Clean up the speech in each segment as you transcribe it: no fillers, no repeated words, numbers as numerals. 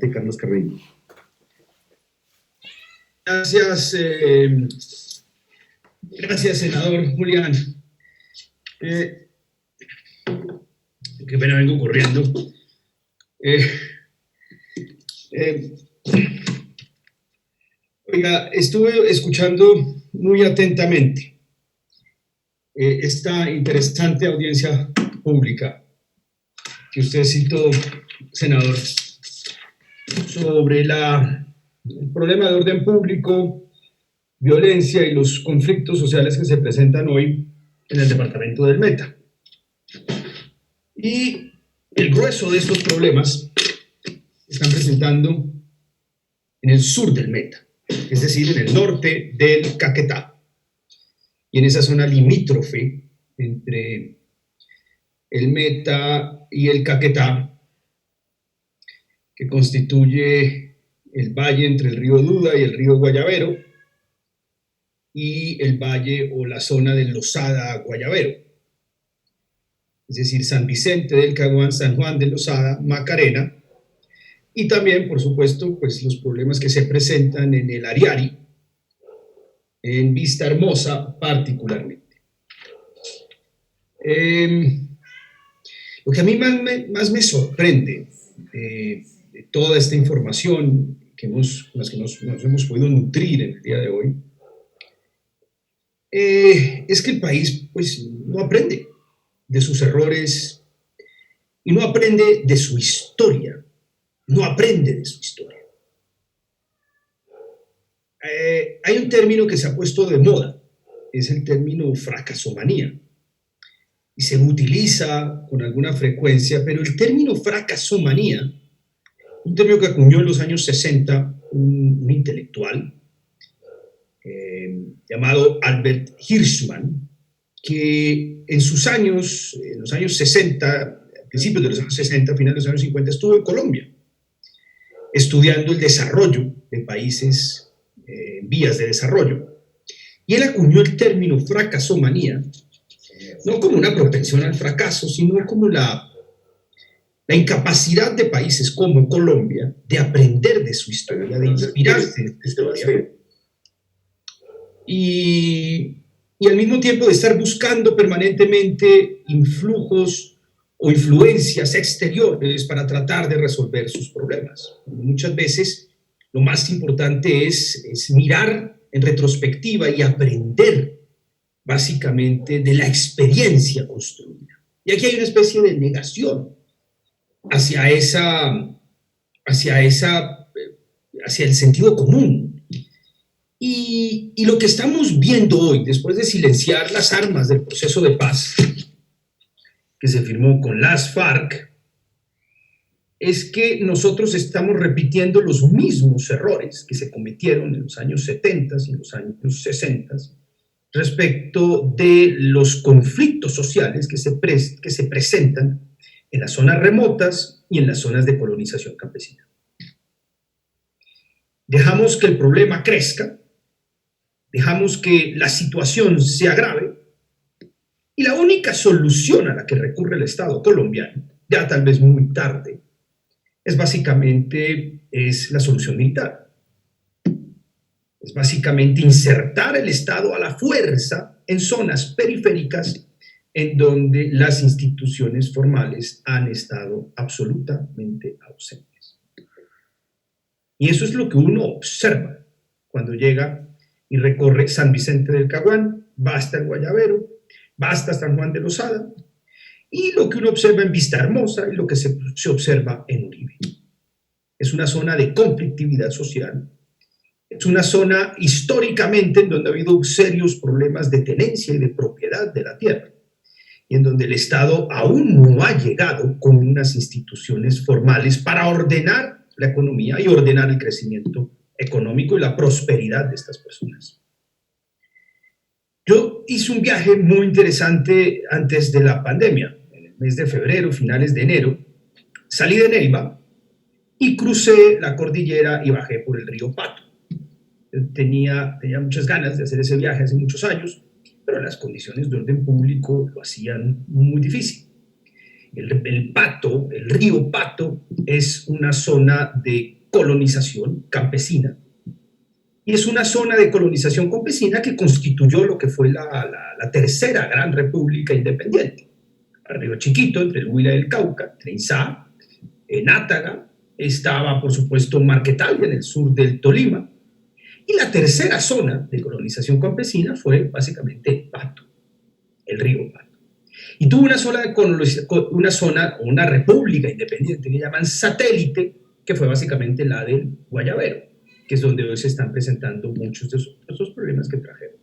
de Carlos Carreño. Gracias, gracias, senador Julián. Qué pena, vengo corriendo. Oiga, estuve escuchando muy atentamente esta interesante audiencia pública que usted citó, senador, sobre el problema de orden público, violencia y los conflictos sociales que se presentan hoy en el departamento del Meta. Y el grueso de estos problemas se están presentando en el sur del Meta, es decir, en el norte del Caquetá, y en esa zona limítrofe entre el Meta y el Caquetá, que constituye el valle entre el río Duda y el río Guayavero, y el valle o la zona del Losada-Guayavero, es decir, San Vicente del Caguán, San Juan de Losada, Macarena, y también, por supuesto, pues los problemas que se presentan en el Ariari, en Vista Hermosa particularmente. Lo que a mí más me sorprende de toda esta información con las que nos hemos podido nutrir en el día de hoy, es que el país pues no aprende de sus errores y no aprende de su historia, no aprende de su historia. Hay un término que se ha puesto de moda, es el término fracasomanía, y se utiliza con alguna frecuencia, pero el término fracasomanía, un término que acuñó en los años 60 un intelectual llamado Albert Hirschman, que en los años 60, principios de los años 60, finales de los años 50, estuvo en Colombia, estudiando el desarrollo de países en vías de desarrollo. Y él acuñó el término fracasomanía, no como una propensión al fracaso, sino como la incapacidad de países como Colombia de aprender de su historia, de inspirarse en su historia. Y al mismo tiempo de estar buscando permanentemente influjos o influencias exteriores para tratar de resolver sus problemas. Muchas veces lo más importante es mirar en retrospectiva y aprender básicamente de la experiencia construida. Y aquí hay una especie de negación hacia el sentido común. Y lo que estamos viendo hoy, después de silenciar las armas del proceso de paz que se firmó con las FARC, es que nosotros estamos repitiendo los mismos errores que se cometieron en los años 70 y en los años 60 respecto de los conflictos sociales que se presentan en las zonas remotas y en las zonas de colonización campesina. Dejamos que el problema crezca, dejamos que la situación se agrave, y la única solución a la que recurre el Estado colombiano, ya tal vez muy tarde, es la solución militar. Es básicamente insertar el Estado a la fuerza en zonas periféricas en donde las instituciones formales han estado absolutamente ausentes. Y eso es lo que uno observa cuando llega y recorre San Vicente del Caguán, va hasta el Guayavero, va hasta San Juan de Losada, y lo que uno observa en Vista Hermosa y lo que se observa en Uribe. Es una zona de conflictividad social, es una zona históricamente en donde ha habido serios problemas de tenencia y de propiedad de la tierra, y en donde el Estado aún no ha llegado con unas instituciones formales para ordenar la economía y ordenar el crecimiento económico y la prosperidad de estas personas. Yo hice un viaje muy interesante antes de la pandemia, en el mes de febrero, finales de enero. Salí de Neiva y crucé la cordillera y bajé por el río Pato. Tenía muchas ganas de hacer ese viaje hace muchos años, pero las condiciones de orden público lo hacían muy difícil. El Pato, el río Pato, es una zona de colonización campesina y es una zona de colonización campesina que constituyó lo que fue la tercera gran república independiente. El río Chiquito, entre el Huila y el Cauca, entre Izá, Nátaga, estaba por supuesto Marquetalia en el sur del Tolima, y la tercera zona de colonización campesina fue básicamente Pato, el río Pato. Y tuvo una república independiente que llaman satélite, que fue básicamente la del Guayabero, que es donde hoy se están presentando muchos de esos problemas que trajeron.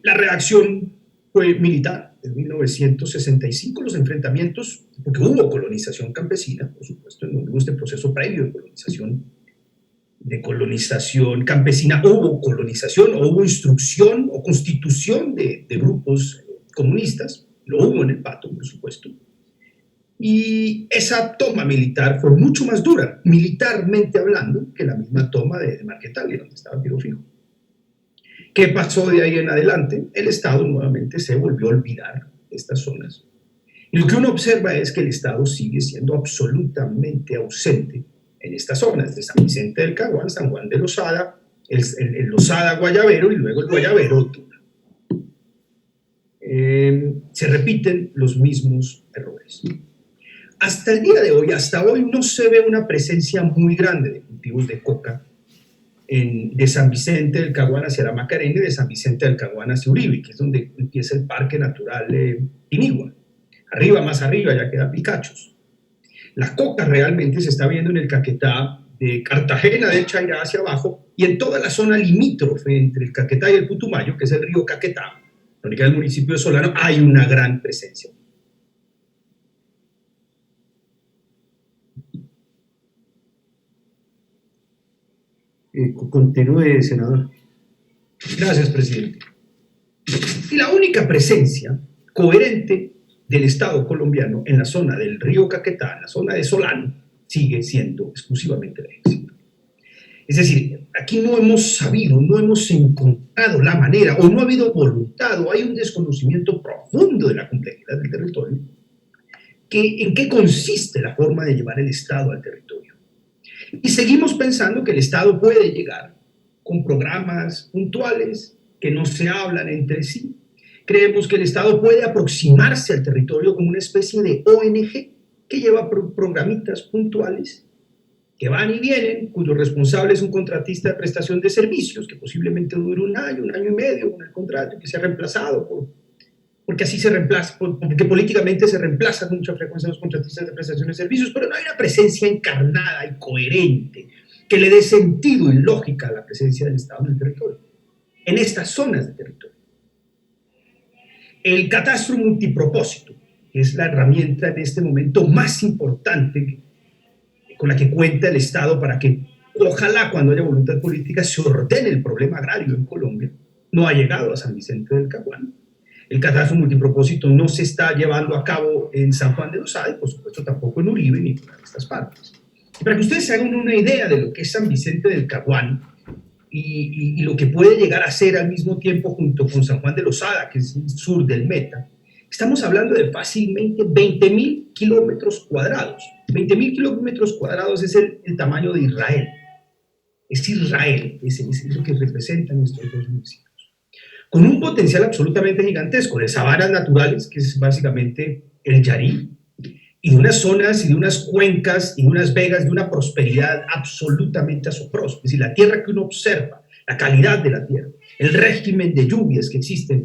La reacción fue militar. En 1965 los enfrentamientos, porque hubo colonización campesina, por supuesto, en este proceso previo de colonización campesina, hubo colonización, o hubo instrucción o constitución de grupos comunistas, lo hubo en el Pato, por supuesto, y esa toma militar fue mucho más dura, militarmente hablando, que la misma toma de Marquetalia, donde estaba Tiro Fijo. ¿Qué pasó de ahí en adelante? El Estado nuevamente se volvió a olvidar de estas zonas. Y lo que uno observa es que el Estado sigue siendo absolutamente ausente en estas zonas, de San Vicente del Caguán, San Juan de Losada, el Losada Guayabero y luego el Guayabero Tuna. Se repiten los mismos errores. Hasta el día de hoy, hasta hoy, no se ve una presencia muy grande de cultivos de coca de San Vicente del Caguán hacia la Macarena y de San Vicente del Caguán hacia Uribe, que es donde empieza el Parque Natural Pinigua. Arriba, más arriba, ya queda Picachos. La coca realmente se está viendo en el Caquetá de Cartagena de Chairá hacia abajo y en toda la zona limítrofe entre el Caquetá y el Putumayo, que es el río Caquetá, donde queda el municipio de Solano, hay una gran presencia. Continúe, senador. Gracias, presidente. Y la única presencia coherente del Estado colombiano en la zona del río Caquetá, en la zona de Solano, sigue siendo exclusivamente el ejército. Es decir, aquí no hemos sabido, no hemos encontrado la manera, o no ha habido voluntad, o hay un desconocimiento profundo de la complejidad del territorio, en qué consiste la forma de llevar el Estado al territorio. Y seguimos pensando que el Estado puede llegar con programas puntuales que no se hablan entre sí. Creemos que el Estado puede aproximarse al territorio como una especie de ONG que lleva programitas puntuales que van y vienen, cuyo responsable es un contratista de prestación de servicios que posiblemente dure un año y medio con el contrato, que sea reemplazado porque así se reemplaza, porque políticamente se reemplazan con mucha frecuencia los contratistas de prestación de servicios, pero no hay una presencia encarnada y coherente que le dé sentido y lógica a la presencia del Estado en el territorio, en estas zonas de territorio. El catastro multipropósito es la herramienta en este momento más importante con la que cuenta el Estado para que, ojalá cuando haya voluntad política, se ordene el problema agrario en Colombia. No ha llegado a San Vicente del Caguán. El catastro multipropósito no se está llevando a cabo en San Juan de Losada y por supuesto tampoco en Uribe ni por estas partes. Y para que ustedes se hagan una idea de lo que es San Vicente del Caguán y lo que puede llegar a ser al mismo tiempo junto con San Juan de Losada, que es el sur del Meta, estamos hablando de fácilmente 20.000 kilómetros cuadrados. 20.000 kilómetros cuadrados es el tamaño de Israel. Es Israel, es lo que representan estos dos municipios. Con un potencial absolutamente gigantesco de sabanas naturales, que es básicamente el Yarí, y de unas zonas y de unas cuencas y de unas vegas de una prosperidad absolutamente asombrosa. Es decir, la tierra que uno observa, la calidad de la tierra, el régimen de lluvias que existe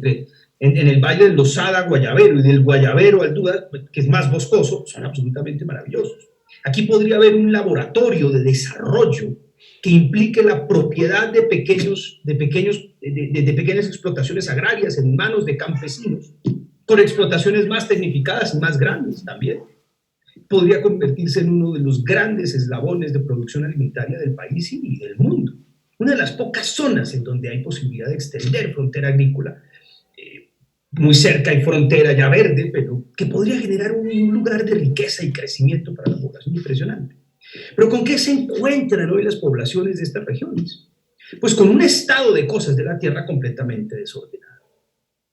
en el valle del Losada Guayabero y del Guayabero al Dúa, que es más boscoso, son absolutamente maravillosos. Aquí podría haber un laboratorio de desarrollo que implique la propiedad de pequeñas explotaciones agrarias en manos de campesinos, con explotaciones más tecnificadas y más grandes también. Podría convertirse en uno de los grandes eslabones de producción alimentaria del país y del mundo. Una de las pocas zonas en donde hay posibilidad de extender frontera agrícola. Muy cerca hay frontera ya verde, pero que podría generar un lugar de riqueza y crecimiento para la población impresionante. Pero ¿con qué se encuentran hoy las poblaciones de estas regiones? Pues con un estado de cosas de la tierra completamente desordenado.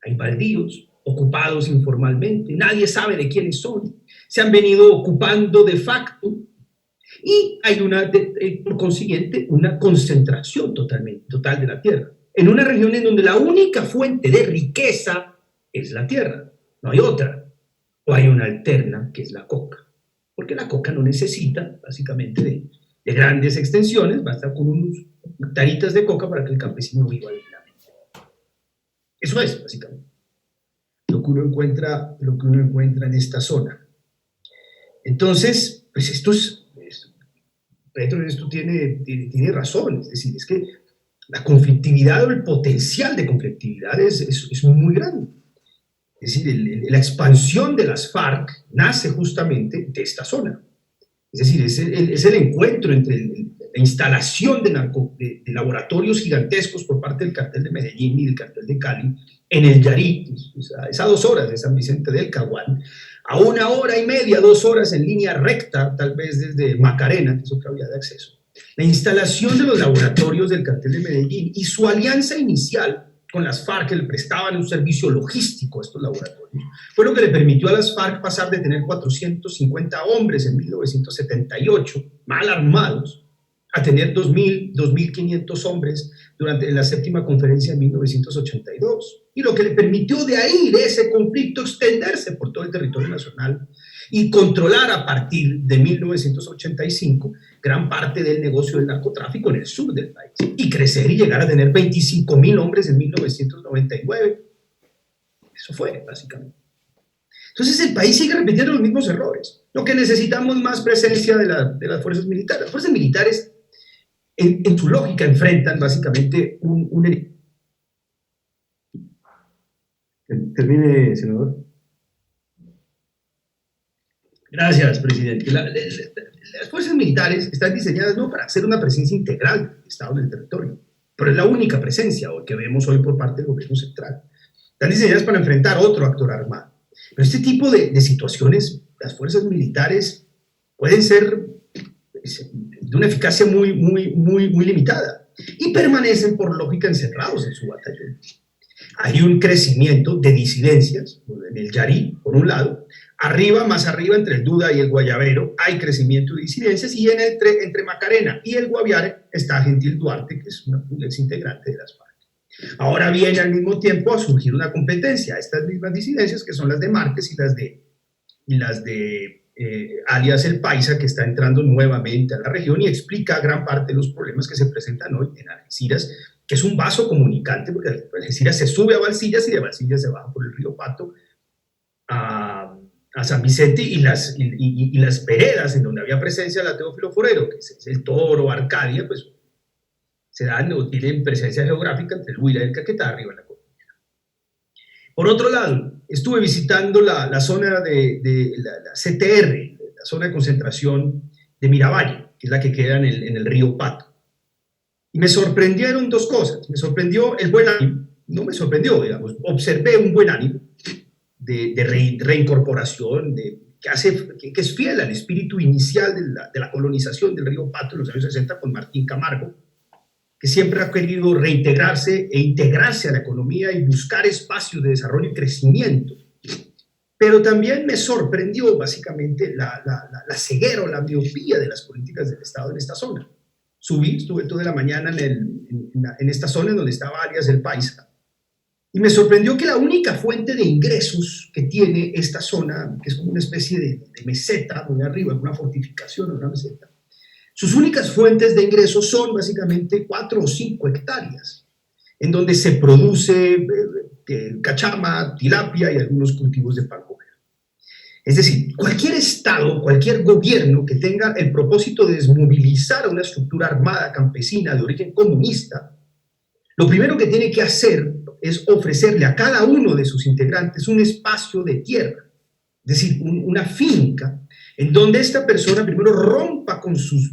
Hay baldíos, ocupados informalmente, nadie sabe de quiénes son, se han venido ocupando de facto y hay por consiguiente una concentración total de la tierra, en una región en donde la única fuente de riqueza es la tierra, no hay otra, o hay una alterna que es la coca, porque la coca no necesita básicamente de grandes extensiones, basta con unos hectaritas de coca para que el campesino viva dignamente. Eso es básicamente lo que uno encuentra en esta zona. Entonces, pues Petro en esto tiene razón, es decir, es que la conflictividad o el potencial de conflictividad es muy grande. Es decir, la expansión de las FARC nace justamente de esta zona. Es decir, es el encuentro entre la instalación de laboratorios gigantescos por parte del cartel de Medellín y del cartel de Cali en el Yarí, es a 2 horas de San Vicente del Caguán, a 1 hora y media, 2 horas en línea recta, tal vez desde Macarena, que es otra vía de acceso. La instalación de los laboratorios del cartel de Medellín y su alianza inicial con las FARC, que le prestaban un servicio logístico a estos laboratorios, fue lo que le permitió a las FARC pasar de tener 450 hombres en 1978, mal armados, a tener 2.000, 2.500 hombres durante la 7ª conferencia de 1982. Y lo que le permitió de ahí, de ese conflicto, extenderse por todo el territorio nacional y controlar a partir de 1985 gran parte del negocio del narcotráfico en el sur del país y crecer y llegar a tener 25.000 hombres en 1999. Eso fue, básicamente. Entonces el país sigue repitiendo los mismos errores. Lo que necesitamos más presencia de las fuerzas militares. Las fuerzas militares, en su lógica, enfrentan básicamente un enemigo. Termine, senador. Gracias, presidente. Las fuerzas militares están diseñadas no para hacer una presencia integral del Estado en el territorio, pero es la única presencia que vemos hoy por parte del gobierno central. Están diseñadas para enfrentar otro actor armado. Pero este tipo de situaciones, las fuerzas militares pueden ser de una eficacia muy limitada y permanecen por lógica encerrados en su batallón. Hay un crecimiento de disidencias en el Yarí, por un lado, más arriba, entre el Duda y el Guayabero, hay crecimiento de disidencias, y entre Macarena y el Guaviare está Gentil Duarte, que es un ex integrante de las FARC. Ahora viene al mismo tiempo a surgir una competencia, estas mismas disidencias, que son las de Márquez y las de alias El Paisa, que está entrando nuevamente a la región y explica gran parte de los problemas que se presentan hoy en Algeciras, que es un vaso comunicante, porque Algeciras se sube a Balsillas y de Balsillas se baja por el río Pato a San Vicente, y las veredas en donde había presencia de la Teófilo Forero, que es el Toro, Arcadia, pues se dan o tienen presencia geográfica entre el Huila y el Caquetá, arriba en la cordillera. Por otro lado, estuve visitando la zona de la CTR, la zona de concentración de Miravalle, que es la que queda en el río Pato. Y me sorprendieron 2 cosas. Me sorprendió el buen ánimo, no me sorprendió, digamos, observé un buen ánimo de reincorporación, que es fiel al espíritu inicial de la colonización del río Pato en los años 60 con Martín Camargo, que siempre ha querido reintegrarse e integrarse a la economía y buscar espacios de desarrollo y crecimiento. Pero también me sorprendió básicamente la ceguera o la miopía de las políticas del Estado en esta zona. Estuve toda la mañana en esta zona en donde estaba alias El Paisa, y me sorprendió que la única fuente de ingresos que tiene esta zona, que es como una especie de meseta muy arriba, una fortificación, una meseta, sus únicas fuentes de ingresos son básicamente 4 o 5 hectáreas, en donde se produce cachama, tilapia y algunos cultivos de palmera. Es decir, cualquier Estado, cualquier gobierno que tenga el propósito de desmovilizar a una estructura armada campesina de origen comunista, lo primero que tiene que hacer es ofrecerle a cada uno de sus integrantes un espacio de tierra, es decir, una finca, en donde esta persona primero rompa con sus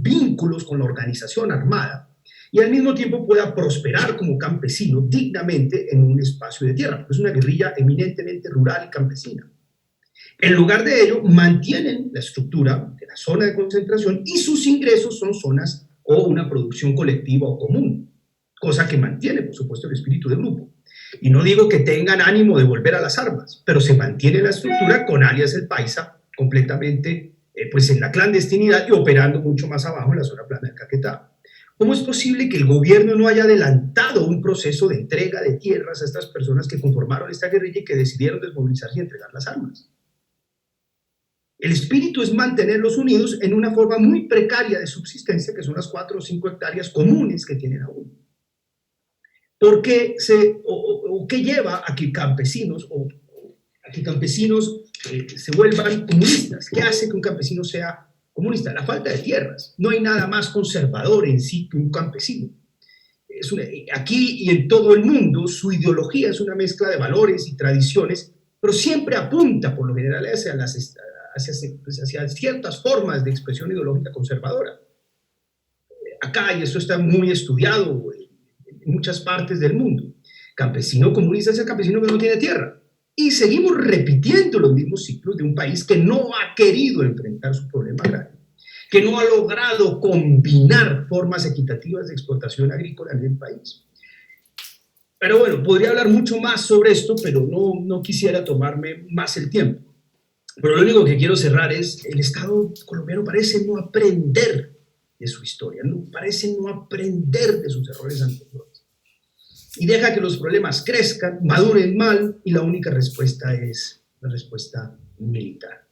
vínculos con la organización armada y al mismo tiempo pueda prosperar como campesino dignamente en un espacio de tierra. Es una guerrilla eminentemente rural y campesina. En lugar de ello, mantienen la estructura de la zona de concentración y sus ingresos son zonas o una producción colectiva o común, cosa que mantiene, por supuesto, el espíritu del grupo. Y no digo que tengan ánimo de volver a las armas, pero se mantiene la estructura con alias El Paisa completamente pues en la clandestinidad y operando mucho más abajo en la zona plana del Caquetá. ¿Cómo es posible que el gobierno no haya adelantado un proceso de entrega de tierras a estas personas que conformaron esta guerrilla y que decidieron desmovilizarse y entregar las armas? El espíritu es mantenerlos unidos en una forma muy precaria de subsistencia, que son las 4 o 5 hectáreas comunes que tienen aún. ¿Por qué qué lleva a que campesinos se vuelvan comunistas? ¿Qué hace que un campesino sea comunista? La falta de tierras. No hay nada más conservador en sí que un campesino. Aquí y en todo el mundo, su ideología es una mezcla de valores y tradiciones, pero siempre apunta, por lo general, hacia ciertas formas de expresión ideológica conservadora. Acá, y esto está muy estudiado en muchas partes del mundo, campesino comunista es el campesino que no tiene tierra. Y seguimos repitiendo los mismos ciclos de un país que no ha querido enfrentar su problema agrario, que no ha logrado combinar formas equitativas de explotación agrícola en el país. Pero bueno, podría hablar mucho más sobre esto, pero no quisiera tomarme más el tiempo. Pero lo único que quiero cerrar es, el Estado colombiano parece no aprender de su historia, parece no aprender de sus errores anteriores. Y deja que los problemas crezcan, maduren mal, y la única respuesta es la respuesta militar.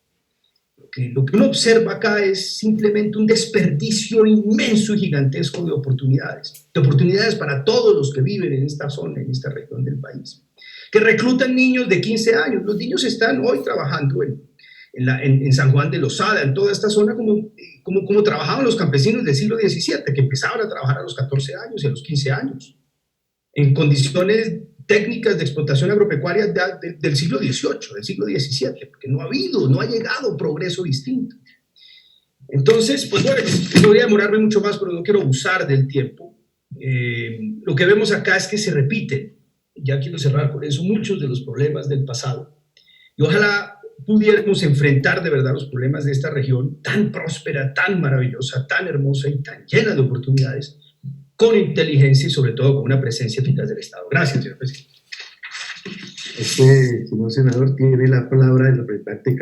Lo que uno observa acá es simplemente un desperdicio inmenso y gigantesco de oportunidades para todos los que viven en esta zona, en esta región del país, que reclutan niños de 15 años. Los niños están hoy trabajando en San Juan de Lozada, en toda esta zona, como trabajaban los campesinos del siglo XVII, que empezaban a trabajar a los 14 años y a los 15 años, en condiciones técnicas de explotación agropecuaria del siglo XVIII, del siglo XVII, porque no ha llegado progreso distinto. Entonces, pues bueno, podría demorarme mucho más, pero no quiero abusar del tiempo. Lo que vemos acá es que se repiten, ya quiero cerrar con eso, muchos de los problemas del pasado. Y ojalá pudiéramos enfrentar de verdad los problemas de esta región tan próspera, tan maravillosa, tan hermosa y tan llena de oportunidades, con inteligencia y sobre todo con una presencia eficaz del Estado. Gracias, señor presidente. Señor senador, tiene la palabra el representante